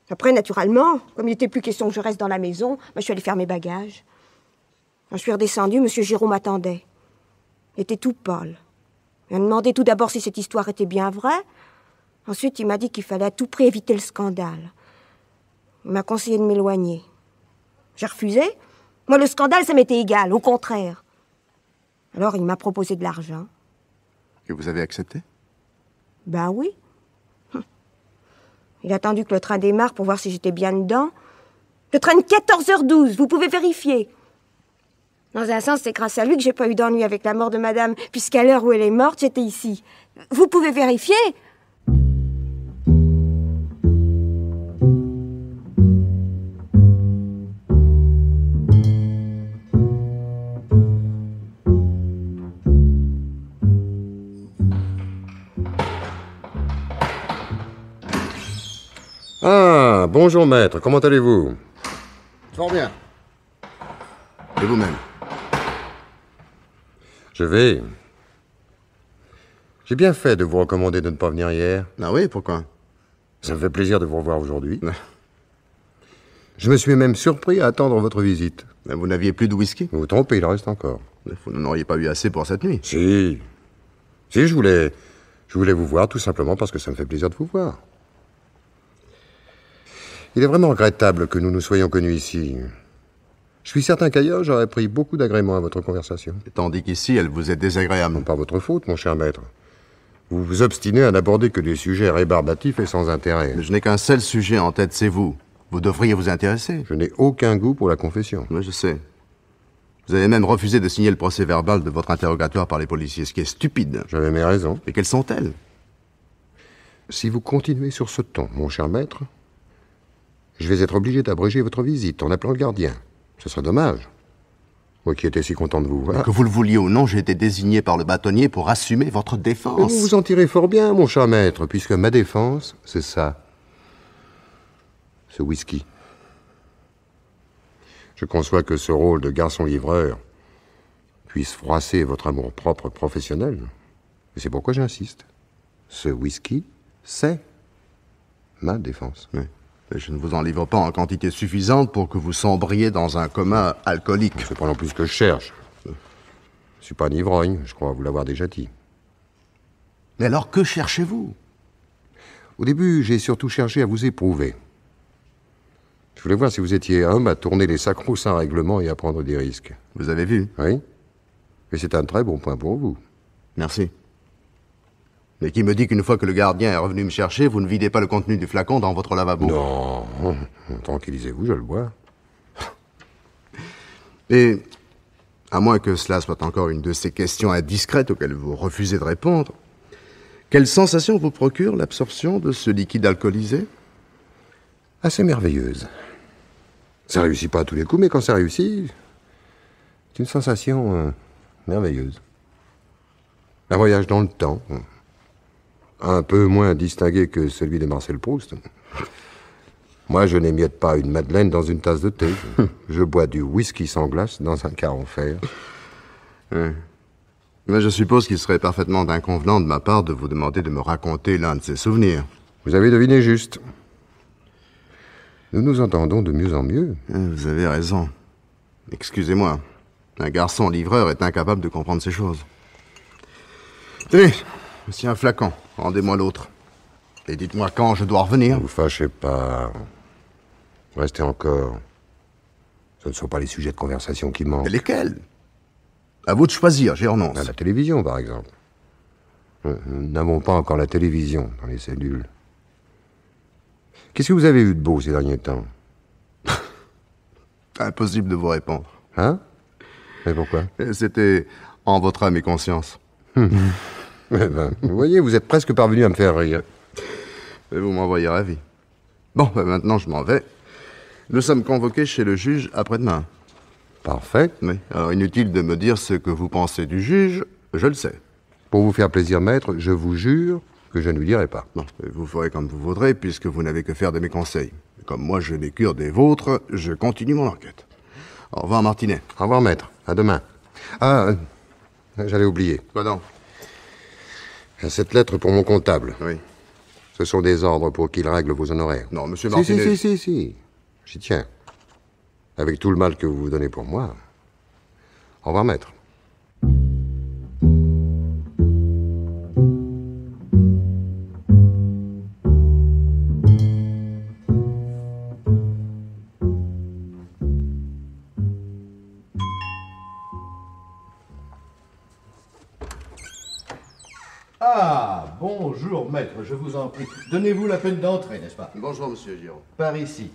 Après, naturellement, comme il n'était plus question que je reste dans la maison, je suis allée faire mes bagages. Quand je suis redescendue, M. Giraud m'attendait. Il était tout pâle. Il m'a demandé tout d'abord si cette histoire était bien vraie. Ensuite, il m'a dit qu'il fallait à tout prix éviter le scandale. Il m'a conseillé de m'éloigner. J'ai refusé. Moi, le scandale, ça m'était égal, au contraire. Alors, il m'a proposé de l'argent. Et vous avez accepté? Ben oui. Il a attendu que le train démarre pour voir si j'étais bien dedans. Le train de 14h12, vous pouvez vérifier. Dans un sens, c'est grâce à lui que j'ai pas eu d'ennui avec la mort de madame, puisqu'à l'heure où elle est morte, j'étais ici. Vous pouvez vérifier. Ah, bonjour maître, comment allez-vous? Fort bien. Et vous-même? Je vais. J'ai bien fait de vous recommander de ne pas venir hier. Ah oui, pourquoi? Ça me fait plaisir de vous revoir aujourd'hui. Je me suis même surpris à attendre votre visite. Mais vous n'aviez plus de whisky? Vous vous trompez, il en reste encore. Vous n'en auriez pas eu assez pour cette nuit. Si, je voulais vous voir tout simplement parce que ça me fait plaisir de vous voir. Il est vraiment regrettable que nous nous soyons connus ici. Je suis certain qu'ailleurs, j'aurais pris beaucoup d'agrément à votre conversation. Tandis qu'ici, elle vous est désagréable. Non, pas votre faute, mon cher maître. Vous vous obstinez à n'aborder que des sujets rébarbatifs et sans intérêt. Mais je n'ai qu'un seul sujet en tête, c'est vous. Vous devriez vous intéresser. Je n'ai aucun goût pour la confession. Oui, je sais. Vous avez même refusé de signer le procès-verbal de votre interrogatoire par les policiers, ce qui est stupide. J'avais mes raisons. Et quelles sont-elles? Si vous continuez sur ce ton, mon cher maître, je vais être obligé d'abréger votre visite en appelant le gardien. Ce serait dommage. Moi qui étais si content de vous voir. Que vous le vouliez ou non, j'ai été désigné par le bâtonnier pour assumer votre défense. Mais vous vous en tirez fort bien, mon cher maître, puisque ma défense, c'est ça. Ce whisky. Je conçois que ce rôle de garçon-livreur puisse froisser votre amour-propre professionnel. Et c'est pourquoi j'insiste. Ce whisky, c'est ma défense. Oui. Mais je ne vous en livre pas en quantité suffisante pour que vous sombriez dans un coma alcoolique. C'est pas non plus ce que je cherche. Je suis pas un ivrogne, je crois vous l'avoir déjà dit. Mais alors, que cherchez-vous? Au début, j'ai surtout cherché à vous éprouver. Je voulais voir si vous étiez homme à tourner les sacro-saints règlements et à prendre des risques. Vous avez vu? Oui. Et c'est un très bon point pour vous. Merci. Mais qui me dit qu'une fois que le gardien est revenu me chercher, vous ne videz pas le contenu du flacon dans votre lavabo? Non, tranquillisez-vous, je le bois. Et, à moins que cela soit encore une de ces questions indiscrètes auxquelles vous refusez de répondre, quelle sensation vous procure l'absorption de ce liquide alcoolisé? Assez merveilleuse. Ça réussit pas à tous les coups, mais quand ça réussit, c'est une sensation merveilleuse. Un voyage dans le temps, un peu moins distingué que celui de Marcel Proust. Moi, je n'émiette pas une madeleine dans une tasse de thé. Je bois du whisky sans glace dans un carreau en fer. Mais je suppose qu'il serait parfaitement inconvenant de ma part de vous demander de me raconter l'un de ces souvenirs. Vous avez deviné juste. Nous nous entendons de mieux en mieux. Vous avez raison. Excusez-moi. Un garçon livreur est incapable de comprendre ces choses. Tenez, voici un flacon. Rendez-moi l'autre. Et dites-moi quand je dois revenir. Ne vous fâchez pas. Restez encore. Ce ne sont pas les sujets de conversation qui manquent. Mais lesquels? À vous de choisir, j'y renonce. À la télévision, par exemple. Nous n'avons pas encore la télévision dans les cellules. Qu'est-ce que vous avez eu de beau ces derniers temps? Impossible de vous répondre. Hein? Mais pourquoi? C'était en votre âme et conscience. Eh ben, vous voyez, vous êtes presque parvenu à me faire rire. Et vous m'envoyez ravi. Bon, maintenant je m'en vais. Nous sommes convoqués chez le juge après-demain. Parfait. Oui, alors inutile de me dire ce que vous pensez du juge, je le sais. Pour vous faire plaisir, maître, je vous jure que je ne lui dirai pas. Bon, vous ferez comme vous voudrez, puisque vous n'avez que faire de mes conseils. Comme moi je n'ai cure des vôtres, je continue mon enquête. Au revoir, Martinet. Au revoir, maître. À demain. Ah, j'allais oublier. Quoi donc? Cette lettre pour mon comptable. Oui. Ce sont des ordres pour qu'il règle vos honoraires. Non, monsieur Martinet... Si. J'y tiens. Avec tout le mal que vous vous donnez pour moi. Au revoir, maître. Ah, bonjour, maître, je vous en prie. Donnez-vous la peine d'entrer, n'est-ce pas? Bonjour, monsieur Giraud. Par ici.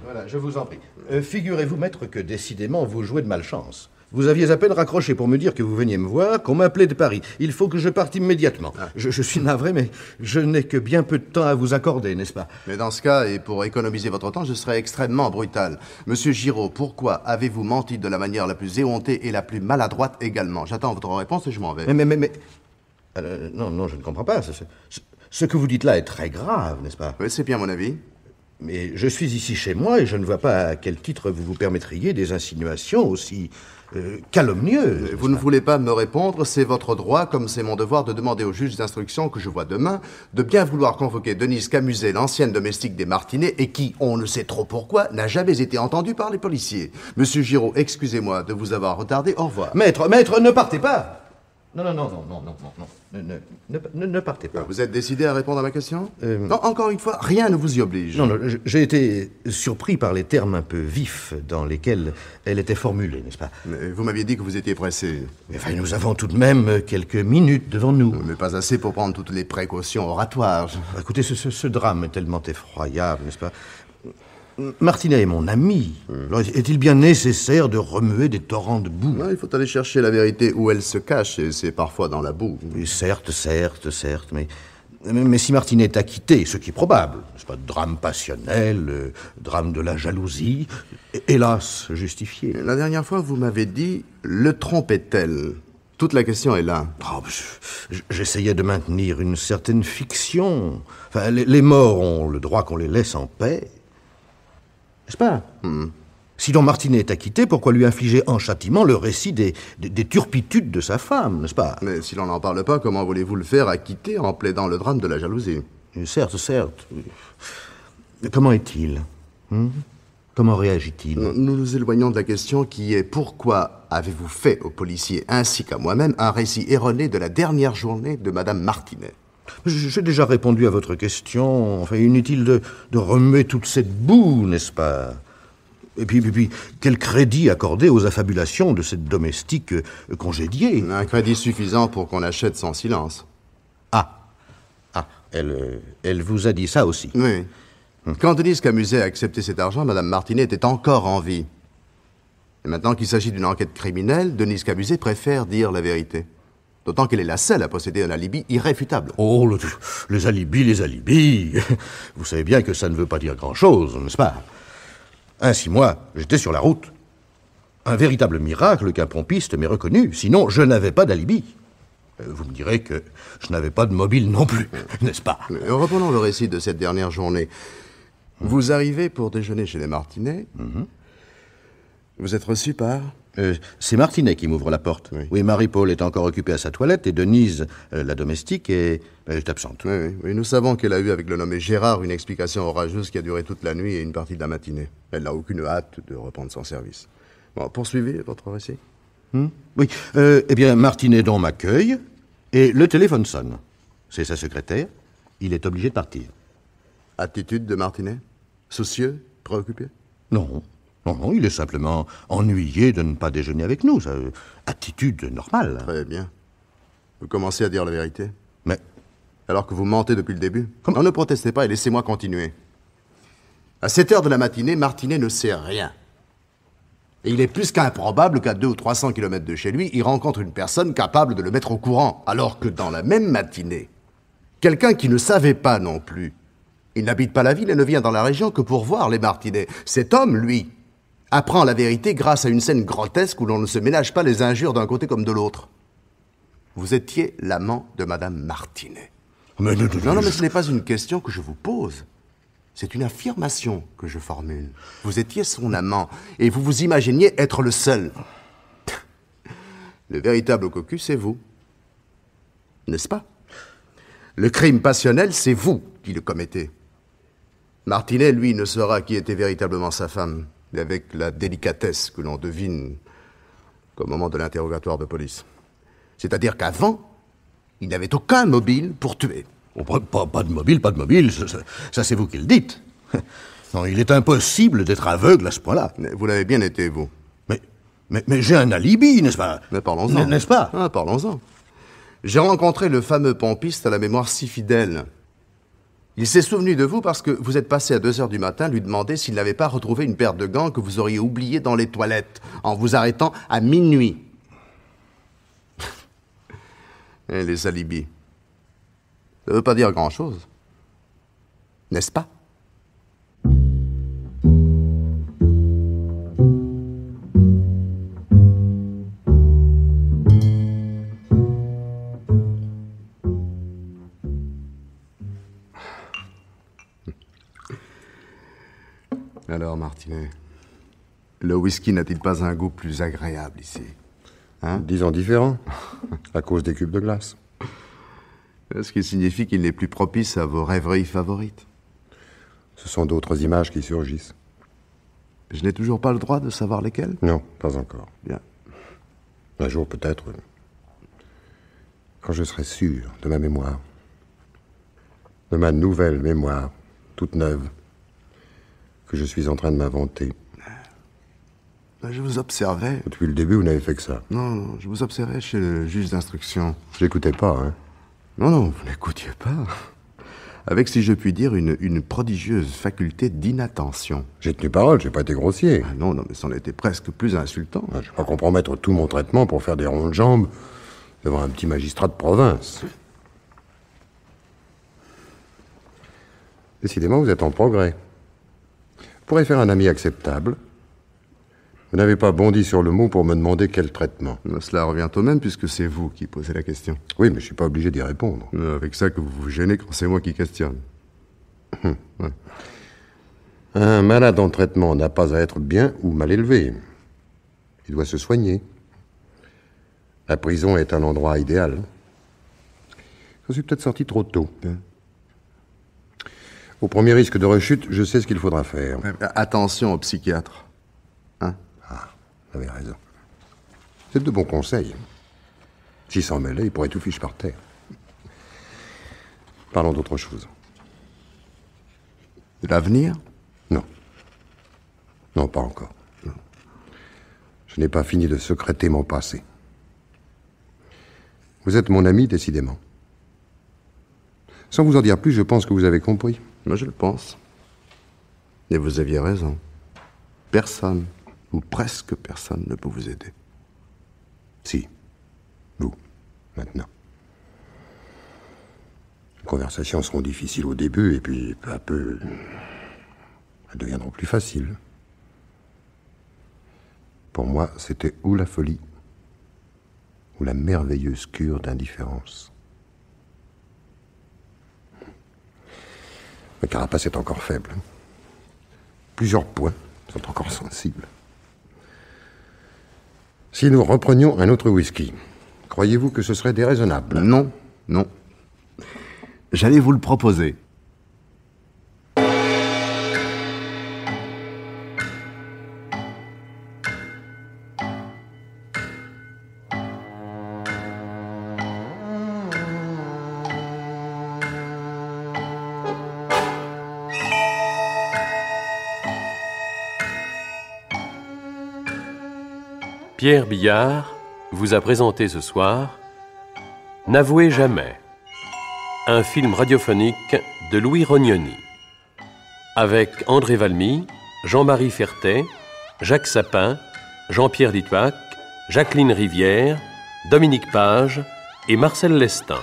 Voilà, je vous en prie. Figurez-vous, maître, que décidément, vous jouez de malchance. Vous aviez à peine raccroché pour me dire que vous veniez me voir, qu'on m'appelait de Paris. Il faut que je parte immédiatement. Je suis navré, mais je n'ai que bien peu de temps à vous accorder, n'est-ce pas? Mais dans ce cas, et pour économiser votre temps, je serai extrêmement brutal. Monsieur Giraud, pourquoi avez-vous menti de la manière la plus éhontée et la plus maladroite également? J'attends votre réponse et je m'en vais. Mais... non, je ne comprends pas. Ce que vous dites là est très grave, n'est-ce pas? Oui, c'est bien mon avis. Mais je suis ici chez moi et je ne vois pas à quel titre vous vous permettriez des insinuations aussi calomnieuses. Vous ne voulez pas me répondre, c'est votre droit, comme c'est mon devoir de demander au juge d'instruction que je vois demain, de bien vouloir convoquer Denise Camuset, l'ancienne domestique des Martinet, et qui, on ne sait trop pourquoi, n'a jamais été entendue par les policiers. Monsieur Giraud, excusez-moi de vous avoir retardé, au revoir. Maître, ne partez pas! Non. Ne partez pas. Vous êtes décidé à répondre à ma question? Non, encore une fois, rien ne vous y oblige. Non, j'ai été surpris par les termes un peu vifs dans lesquels elle était formulée, n'est-ce pas? Mais vous m'aviez dit que vous étiez pressé. Mais enfin, nous avons tout de même quelques minutes devant nous. Mais pas assez pour prendre toutes les précautions oratoires. Écoutez, ce drame est tellement effroyable, n'est-ce pas? Martinet est mon ami. Alors, est-il bien nécessaire de remuer des torrents de boue? Non, il faut aller chercher la vérité où elle se cache, et c'est parfois dans la boue. Oui, certes, mais si Martinet est acquitté, ce qui est probable, n'est-ce pas, drame passionnel, drame de la jalousie, hélas, justifié. La dernière fois, vous m'avez dit, le trompait-elle? Toute la question est là. Oh, j'essayais de maintenir une certaine fiction. Enfin, les morts ont le droit qu'on les laisse en paix. N'est-ce pas? Si donc Martinet est acquitté, pourquoi lui infliger en châtiment le récit des turpitudes de sa femme, n'est-ce pas? Mais si l'on n'en parle pas, comment voulez-vous le faire acquitter en plaidant le drame de la jalousie? Certes. Comment est-il? Comment réagit-il? Nous nous éloignons de la question qui est pourquoi avez-vous fait aux policiers ainsi qu'à moi-même un récit erroné de la dernière journée de Madame Martinet? J'ai déjà répondu à votre question. Enfin, inutile de remuer toute cette boue, n'est-ce pas? Et puis, quel crédit accorder aux affabulations de cette domestique congédiée? Un crédit suffisant pour qu'on achète son silence. Elle vous a dit ça aussi? Oui. Quand Denise Camuset a accepté cet argent, Madame Martinet était encore en vie. Et maintenant qu'il s'agit d'une enquête criminelle, Denise Camuset préfère dire la vérité. D'autant qu'elle est la seule à posséder un alibi irréfutable. Oh, les alibis. Vous savez bien que ça ne veut pas dire grand-chose, n'est-ce pas? Ainsi, moi, j'étais sur la route. Un véritable miracle qu'un pompiste m'ait reconnu. Sinon, je n'avais pas d'alibi. Vous me direz que je n'avais pas de mobile non plus, n'est-ce pas? Reprenons le récit de cette dernière journée. Vous arrivez pour déjeuner chez les Martinet. Vous êtes reçu par... C'est Martinet qui m'ouvre la porte. Oui, Marie-Paul est encore occupée à sa toilette et Denise, la domestique, est absente. Oui, nous savons qu'elle a eu avec le nommé Gérard une explication orageuse qui a duré toute la nuit et une partie de la matinée. Elle n'a aucune hâte de reprendre son service. Bon, poursuivez votre récit. Oui, eh bien, Martinet donc m'accueille et le téléphone sonne. C'est sa secrétaire. Il est obligé de partir. Attitude de Martinet? Soucieux? Préoccupé? Non, il est simplement ennuyé de ne pas déjeuner avec nous. Attitude normale. Très bien. Vous commencez à dire la vérité. Mais... Alors que vous mentez depuis le début. Non, ne protestez pas et laissez-moi continuer. À 7 heures de la matinée, Martinet ne sait rien. Et il est plus qu'improbable qu'à 200 ou 300 kilomètres de chez lui, il rencontre une personne capable de le mettre au courant. Alors que dans la même matinée, quelqu'un qui ne savait pas non plus, il n'habite pas la ville et ne vient dans la région que pour voir les Martinet. Cet homme, lui, apprend la vérité grâce à une scène grotesque où l'on ne se ménage pas les injures d'un côté comme de l'autre. Vous étiez l'amant de Madame Martinet. Mais non, mais ce n'est pas une question que je vous pose. C'est une affirmation que je formule. Vous étiez son amant, et vous vous imaginiez être le seul. Le véritable cocu, c'est vous. N'est-ce pas? Le crime passionnel, c'est vous qui le commettez. Martinet, lui, ne saura qui était véritablement sa femme, et avec la délicatesse que l'on devine qu'au moment de l'interrogatoire de police. C'est-à-dire qu'avant, il n'avait aucun mobile pour tuer. Oh, pas de mobile, ça c'est vous qui le dites. Non, il est impossible d'être aveugle à ce point-là. Vous l'avez bien été, vous. Mais j'ai un alibi, n'est-ce pas? Mais parlons-en. N'est-ce pas? Ah, parlons-en. J'ai rencontré le fameux pompiste à la mémoire si fidèle. Il s'est souvenu de vous parce que vous êtes passé à 2h du matin lui demander s'il n'avait pas retrouvé une paire de gants que vous auriez oubliée dans les toilettes, en vous arrêtant à minuit. Et les alibis. Ça ne veut pas dire grand-chose. N'est-ce pas? Alors, Martinet, le whisky n'a-t-il pas un goût plus agréable ici? Hein? Disons différent, à cause des cubes de glace. Ce qui signifie qu'il n'est plus propice à vos rêveries favorites. Ce sont d'autres images qui surgissent. Je n'ai toujours pas le droit de savoir lesquelles? Non, pas encore. Bien. Un jour peut-être, quand je serai sûr de ma mémoire, de ma nouvelle mémoire, toute neuve, que je suis en train de m'inventer. Je vous observais. Depuis le début, vous n'avez fait que ça. Non, je vous observais chez le juge d'instruction. Je n'écoutais pas, hein. Non, vous n'écoutiez pas. Avec, si je puis dire, une prodigieuse faculté d'inattention. J'ai tenu parole, j'ai pas été grossier. Ah non, mais c'en était presque plus insultant. Je ne vais pas compromettre tout mon traitement pour faire des ronds de jambes devant un petit magistrat de province. Décidément, vous êtes en progrès. Vous pourrez faire un ami acceptable. Vous n'avez pas bondi sur le mot pour me demander quel traitement. Cela revient au même puisque c'est vous qui posez la question. Oui, mais je suis pas obligé d'y répondre. Avec ça que vous vous gênez quand c'est moi qui questionne. Ouais. Un malade en traitement n'a pas à être bien ou mal élevé. Il doit se soigner. La prison est un endroit idéal. Je suis peut-être sorti trop tôt. Au premier risque de rechute, je sais ce qu'il faudra faire. Attention au psychiatre. Hein? Ah, vous avez raison. C'est de bons conseils. S'il s'en mêlait, il pourrait tout fiche par terre. Parlons d'autre chose. De l'avenir? Non. Non, pas encore. Non. Je n'ai pas fini de secréter mon passé. Vous êtes mon ami, décidément. Sans vous en dire plus, je pense que vous avez compris. Moi, je le pense. Et vous aviez raison. Personne, ou presque personne, ne peut vous aider. Si. Vous, maintenant. Les conversations seront difficiles au début, et puis, peu à peu, elles deviendront plus faciles. Pour moi, c'était ou la folie, ou la merveilleuse cure d'indifférence. Ma carapace est encore faible. Plusieurs points sont encore sensibles. Si nous reprenions un autre whisky, croyez-vous que ce serait déraisonnable? Non. J'allais vous le proposer. Pierre Billard vous a présenté ce soir N'avouez jamais, un film radiophonique de Louis Rognoni, avec André Valmy, Jean-Marie Fertet, Jacques Sapin, Jean-Pierre Litwack, Jacqueline Rivière, Dominique Page et Marcel Lestin.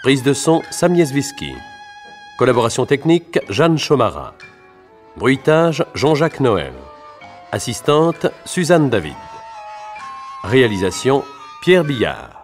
Prise de son Sam Nieswiski. Collaboration technique Jeanne Chomara. Bruitage Jean-Jacques Noël. Assistante Suzanne David. Réalisation Pierre Billard.